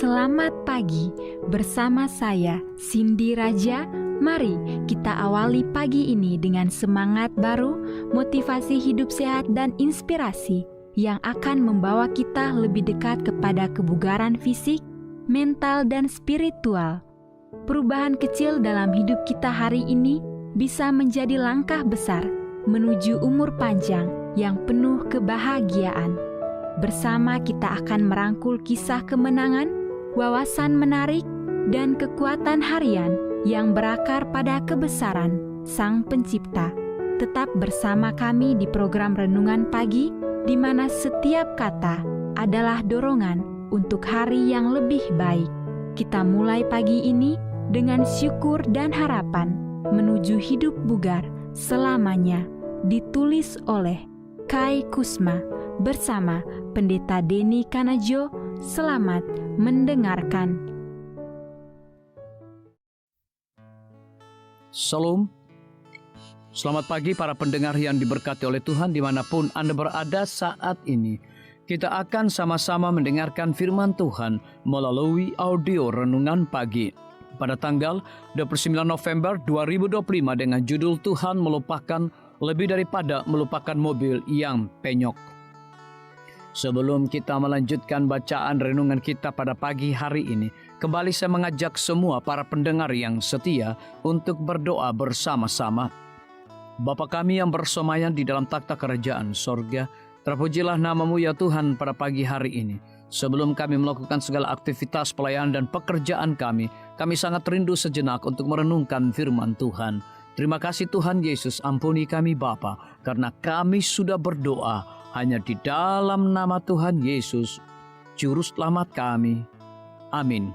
Selamat pagi bersama saya Cindy Raja. Mari kita awali pagi ini dengan semangat baru, motivasi hidup sehat dan inspirasi yang akan membawa kita lebih dekat kepada kebugaran fisik, mental dan spiritual. Perubahan kecil dalam hidup kita hari ini bisa menjadi langkah besar menuju umur panjang yang penuh kebahagiaan. Bersama kita akan merangkul kisah kemenangan, wawasan menarik, dan kekuatan harian yang berakar pada kebesaran Sang Pencipta. Tetap bersama kami di program Renungan Pagi, di mana setiap kata adalah dorongan untuk hari yang lebih baik. Kita mulai pagi ini dengan syukur dan harapan menuju hidup bugar selamanya. Ditulis oleh Kai Kusma bersama Pendeta Denny Kanajo. Selamat mendengarkan. Salam. Selamat pagi para pendengar yang diberkati oleh Tuhan dimanapun Anda berada saat ini. Kita akan sama-sama mendengarkan firman Tuhan melalui audio Renungan Pagi pada tanggal 29 November 2025 dengan judul Tuhan melupakan lebih daripada melupakan mobil yang penyok. Sebelum kita melanjutkan bacaan renungan kita pada pagi hari ini, kembali saya mengajak semua para pendengar yang setia untuk berdoa bersama-sama. Bapa kami yang bersemayam di dalam takhta kerajaan sorga, terpujilah nama-Mu ya Tuhan pada pagi hari ini. Sebelum kami melakukan segala aktivitas pelayanan dan pekerjaan kami sangat rindu sejenak untuk merenungkan firman Tuhan. Terima kasih Tuhan Yesus, ampuni kami Bapa, karena kami sudah berdoa hanya di dalam nama Tuhan Yesus, Juru Selamat kami. Amin.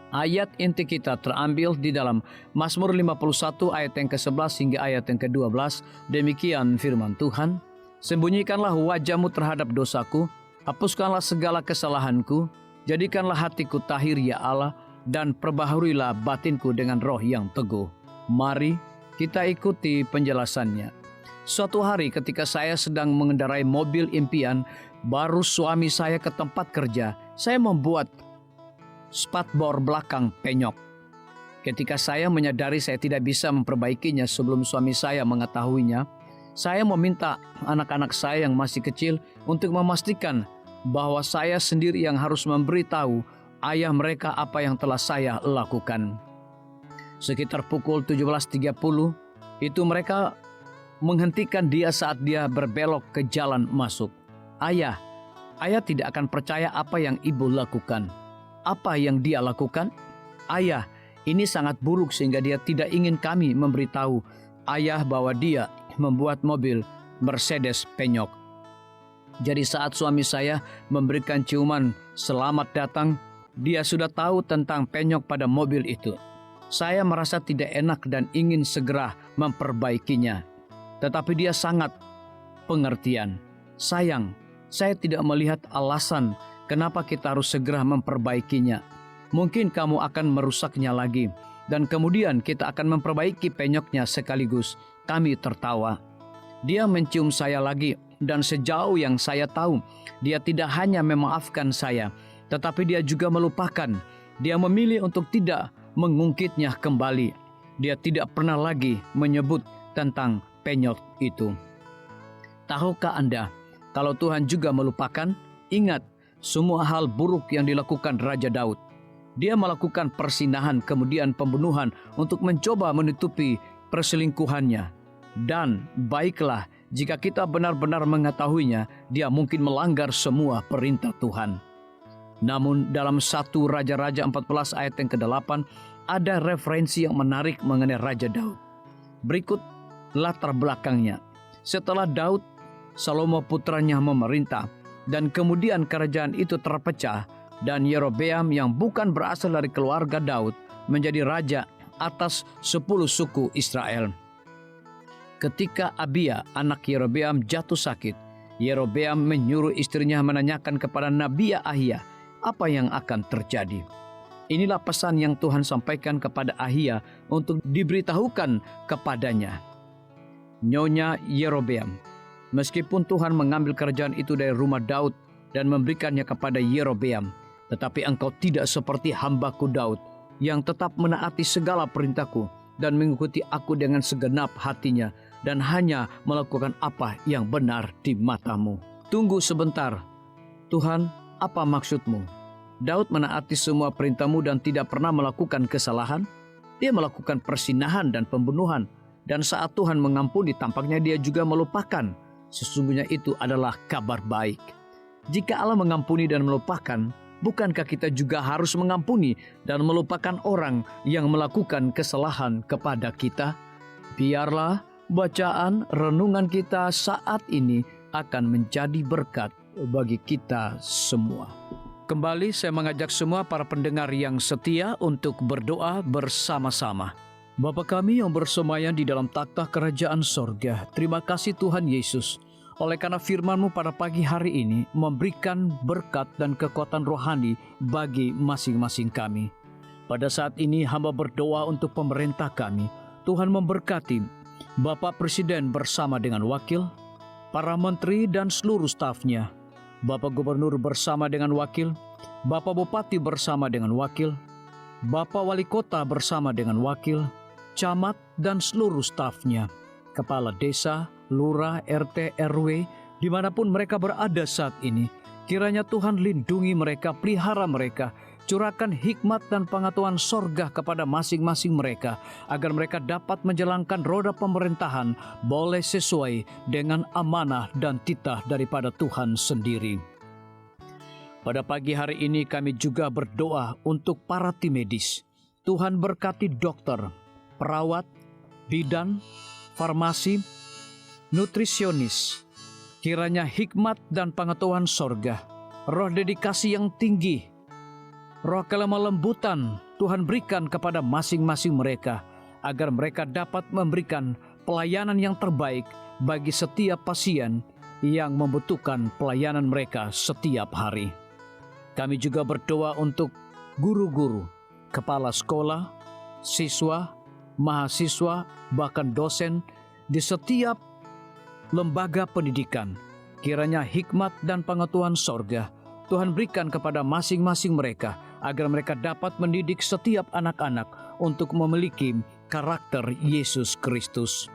Ayat inti kita terambil di dalam Mazmur 51 ayat yang ke-11 hingga ayat yang ke-12. Demikian firman Tuhan. Sembunyikanlah wajah-Mu terhadap dosaku, hapuskanlah segala kesalahanku, jadikanlah hatiku tahir ya Allah, dan perbaharuilah batinku dengan roh yang teguh. Mari kita ikuti penjelasannya. Suatu hari ketika saya sedang mengendarai mobil impian, baru suami saya ke tempat kerja, saya membuat spakbor belakang penyok. Ketika saya menyadari saya tidak bisa memperbaikinya sebelum suami saya mengetahuinya, saya meminta anak-anak saya yang masih kecil untuk memastikan bahwa saya sendiri yang harus memberitahu ayah mereka apa yang telah saya lakukan. Sekitar pukul 17.30, itu mereka menghentikan dia saat dia berbelok ke jalan masuk. Ayah tidak akan percaya apa yang ibu lakukan. Apa yang dia lakukan? Ayah, ini sangat buruk sehingga dia tidak ingin kami memberitahu ayah bahwa dia membuat mobil Mercedes penyok. Jadi saat suami saya memberikan ciuman selamat datang, dia sudah tahu tentang penyok pada mobil itu. Saya merasa tidak enak dan ingin segera memperbaikinya. Tetapi dia sangat pengertian. Sayang, saya tidak melihat alasan kenapa kita harus segera memperbaikinya. Mungkin kamu akan merusaknya lagi. Dan kemudian kita akan memperbaiki penyoknya sekaligus. Kami tertawa. Dia mencium saya lagi. Dan sejauh yang saya tahu, dia tidak hanya memaafkan saya, tetapi dia juga melupakan. Dia memilih untuk tidak mengungkitnya kembali. Dia tidak pernah lagi menyebut tentang penyok itu. Tahukah Anda, kalau Tuhan juga melupakan, ingat semua hal buruk yang dilakukan Raja Daud. Dia melakukan persinahan kemudian pembunuhan untuk mencoba menutupi perselingkuhannya. Dan baiklah jika kita benar-benar mengetahuinya, dia mungkin melanggar semua perintah Tuhan. Namun dalam 1 Raja-Raja 14 ayat yang ke-8 ada referensi yang menarik mengenai Raja Daud. Berikut latar belakangnya. Setelah Daud, Salomo putranya memerintah dan kemudian kerajaan itu terpecah dan Yerobeam yang bukan berasal dari keluarga Daud menjadi raja atas 10 suku Israel. Ketika Abia anak Yerobeam jatuh sakit, Yerobeam menyuruh istrinya menanyakan kepada Nabi Ahia apa yang akan terjadi. Inilah pesan yang Tuhan sampaikan kepada Ahia untuk diberitahukan kepadanya. Nyonya Yerobeam, meskipun Tuhan mengambil kerajaan itu dari rumah Daud dan memberikannya kepada Yerobeam, Tetapi Engkau tidak seperti hamba-Ku Daud, yang tetap menaati segala perintah-Ku dan mengikuti Aku dengan segenap hatinya, dan hanya melakukan apa yang benar di mata-Mu. Tunggu sebentar, Tuhan, apa maksud-Mu? Daud menaati semua perintah-Mu dan tidak pernah melakukan kesalahan. Dia melakukan persinahan dan pembunuhan. Dan saat Tuhan mengampuni, tampaknya dia juga melupakan. Sesungguhnya itu adalah kabar baik. Jika Allah mengampuni dan melupakan, bukankah kita juga harus mengampuni dan melupakan orang yang melakukan kesalahan kepada kita? Biarlah bacaan renungan kita saat ini akan menjadi berkat bagi kita semua. Kembali saya mengajak semua para pendengar yang setia untuk berdoa bersama-sama. Bapa kami yang bersemayam di dalam takhta kerajaan sorga, terima kasih Tuhan Yesus, oleh karena firman-Mu pada pagi hari ini memberikan berkat dan kekuatan rohani bagi masing-masing kami. Pada saat ini hamba berdoa untuk pemerintah kami. Tuhan memberkati Bapak Presiden bersama dengan wakil, para menteri dan seluruh stafnya, Bapak Gubernur bersama dengan wakil, Bapak Bupati bersama dengan wakil, Bapak Wali Kota bersama dengan wakil, camat dan seluruh stafnya, kepala desa, lurah, RT, RW, dimanapun mereka berada saat ini. Kiranya Tuhan lindungi mereka, pelihara mereka, curahkan hikmat dan pengetahuan sorga kepada masing-masing mereka, agar mereka dapat menjalankan roda pemerintahan boleh sesuai dengan amanah dan titah daripada Tuhan sendiri. Pada pagi hari ini kami juga berdoa untuk para tim medis. Tuhan berkati dokter, perawat, bidan, farmasi, nutrisionis. Kiranya hikmat dan pengetahuan sorga, roh dedikasi yang tinggi, roh kelemah lembutan Tuhan berikan kepada masing-masing mereka, agar mereka dapat memberikan pelayanan yang terbaik bagi setiap pasien yang membutuhkan pelayanan mereka setiap hari. Kami juga berdoa untuk guru-guru, kepala sekolah, siswa, mahasiswa, bahkan dosen di setiap lembaga pendidikan. Kiranya hikmat dan pengetahuan sorga Tuhan berikan kepada masing-masing mereka, agar mereka dapat mendidik setiap anak-anak untuk memiliki karakter Yesus Kristus.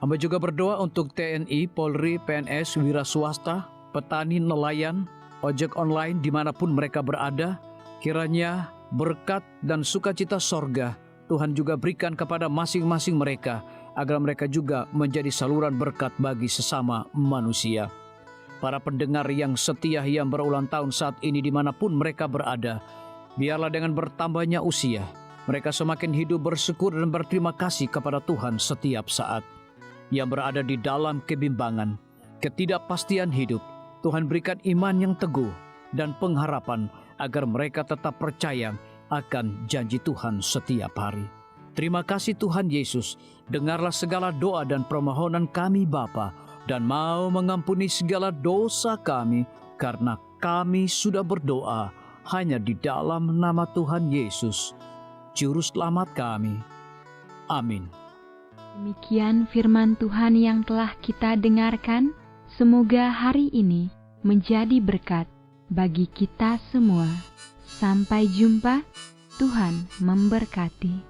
Hamba juga berdoa untuk TNI, Polri, PNS, wira swasta, petani, nelayan, ojek online dimanapun mereka berada. Kiranya berkat dan sukacita sorga Tuhan juga berikan kepada masing-masing mereka, agar mereka juga menjadi saluran berkat bagi sesama manusia. Para pendengar yang setia yang berulang tahun saat ini dimanapun mereka berada, biarlah dengan bertambahnya usia, mereka semakin hidup bersyukur dan berterima kasih kepada Tuhan setiap saat. Yang berada di dalam kebimbangan, ketidakpastian hidup, Tuhan berikan iman yang teguh dan pengharapan, agar mereka tetap percaya akan janji Tuhan setiap hari. Terima kasih Tuhan Yesus, dengarlah segala doa dan permohonan kami Bapa, dan mau mengampuni segala dosa kami, karena kami sudah berdoa hanya di dalam nama Tuhan Yesus, Juru Selamat kami. Amin. Demikian firman Tuhan yang telah kita dengarkan. Semoga hari ini menjadi berkat bagi kita semua. Sampai jumpa, Tuhan memberkati.